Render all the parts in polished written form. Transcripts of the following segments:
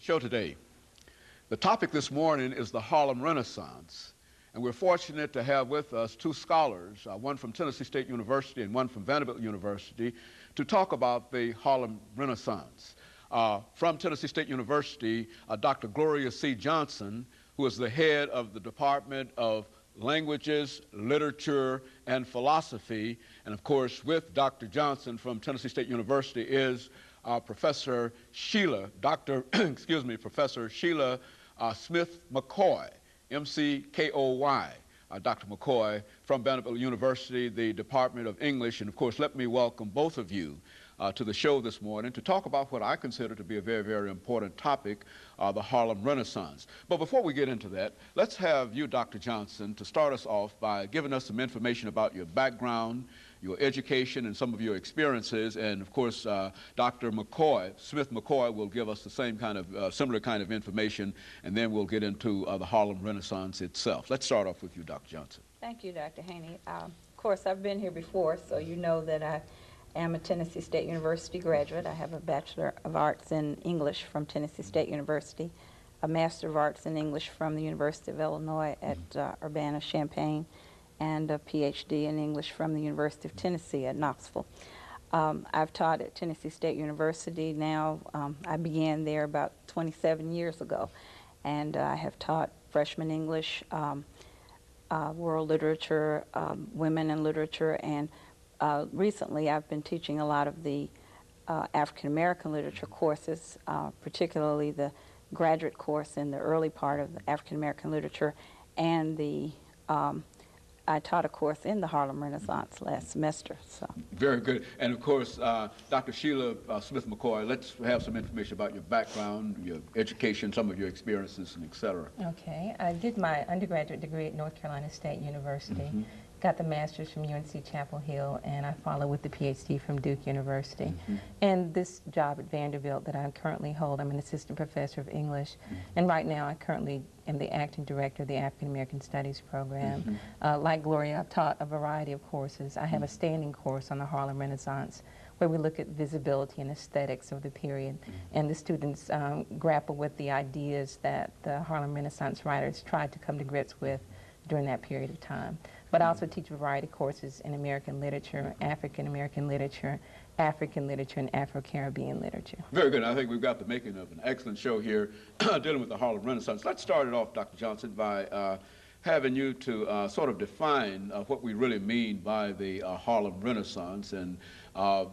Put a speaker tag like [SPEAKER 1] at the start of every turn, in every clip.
[SPEAKER 1] show today. The topic this morning is the Harlem Renaissance, and we're fortunate to have with us two scholars, one from Tennessee State University and one from Vanderbilt University, to talk about the Harlem Renaissance. From Tennessee State University, Dr. Gloria C. Johnson, who is the head of the Department of Languages, Literature, and Philosophy, and of course with Dr. Johnson from Tennessee State University is Professor Sheila, Professor Sheila Smith-McKoy, M-C-K-O-Y, Dr. McKoy from Vanderbilt University, the Department of English, and of course let me welcome both of you to the show this morning to talk about what I consider to be a very, very important topic, the Harlem Renaissance. But before we get into that, let's have you, Dr. Johnson, to start us off by giving us some information about your background, your education, and some of your experiences. And of course, Dr. McKoy, Smith-McKoy, will give us the same kind of, similar kind of information, and then we'll get into the Harlem Renaissance itself. Let's start off with you, Dr. Johnson.
[SPEAKER 2] Thank you, Dr. Haney. Of course, I've been here before, so you know that I am a Tennessee State University graduate. I have a Bachelor of Arts in English from Tennessee State University, a Master of Arts in English from the University of Illinois at Urbana-Champaign, and a PhD in English from the University of Tennessee at Knoxville. I've taught at Tennessee State University now. I began there about 27 years ago, and I have taught freshman English, world literature, women in literature, and recently I've been teaching a lot of the African American literature courses, particularly the graduate course in the early part of the African American literature, and the I taught a course in the Harlem Renaissance last semester. So.
[SPEAKER 1] Very good. And of course, Dr. Sheila Smith-McKoy, let's have some information about your background, your education, some of your experiences, and et cetera.
[SPEAKER 3] Okay. I did my undergraduate degree at North Carolina State University. Got the master's from UNC Chapel Hill, and I follow with the PhD from Duke University. And this job at Vanderbilt that I currently hold, I'm an assistant professor of English, and right now I currently am the acting director of the African American Studies program. Like Gloria, I've taught a variety of courses. I have a standing course on the Harlem Renaissance where we look at visibility and aesthetics of the period, and the students grapple with the ideas that the Harlem Renaissance writers tried to come to grips with during that period of time. But I also teach a variety of courses in American literature, African American literature, African literature, and Afro-Caribbean literature.
[SPEAKER 1] Very good. I think we've got the making of an excellent show here dealing with the Harlem Renaissance. Let's start it off, Dr. Johnson, by having you to sort of define what we really mean by the Harlem Renaissance and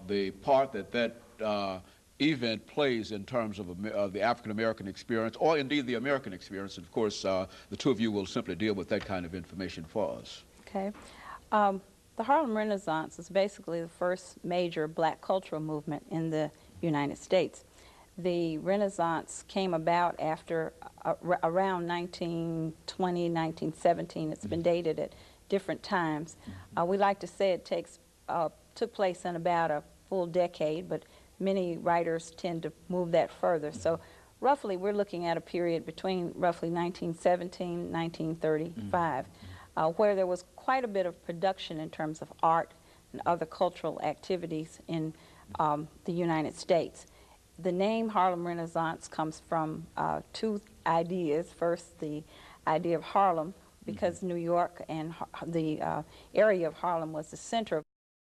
[SPEAKER 1] the part that event plays in terms of the African-American experience, or indeed the American experience. And of course, the two of you will simply deal with that kind of information for us.
[SPEAKER 2] Okay. The Harlem Renaissance is basically the first major black cultural movement in the United States. The Renaissance came about after around 1920, 1917. It's been dated at different times. We like to say it took place in about a full decade, but many writers tend to move that further. So roughly we're looking at a period between roughly 1917 and 1935, where there was quite a bit of production in terms of art and other cultural activities in the United States. The name Harlem Renaissance comes from two ideas. First, the idea of Harlem, because New York and the area of Harlem was the center of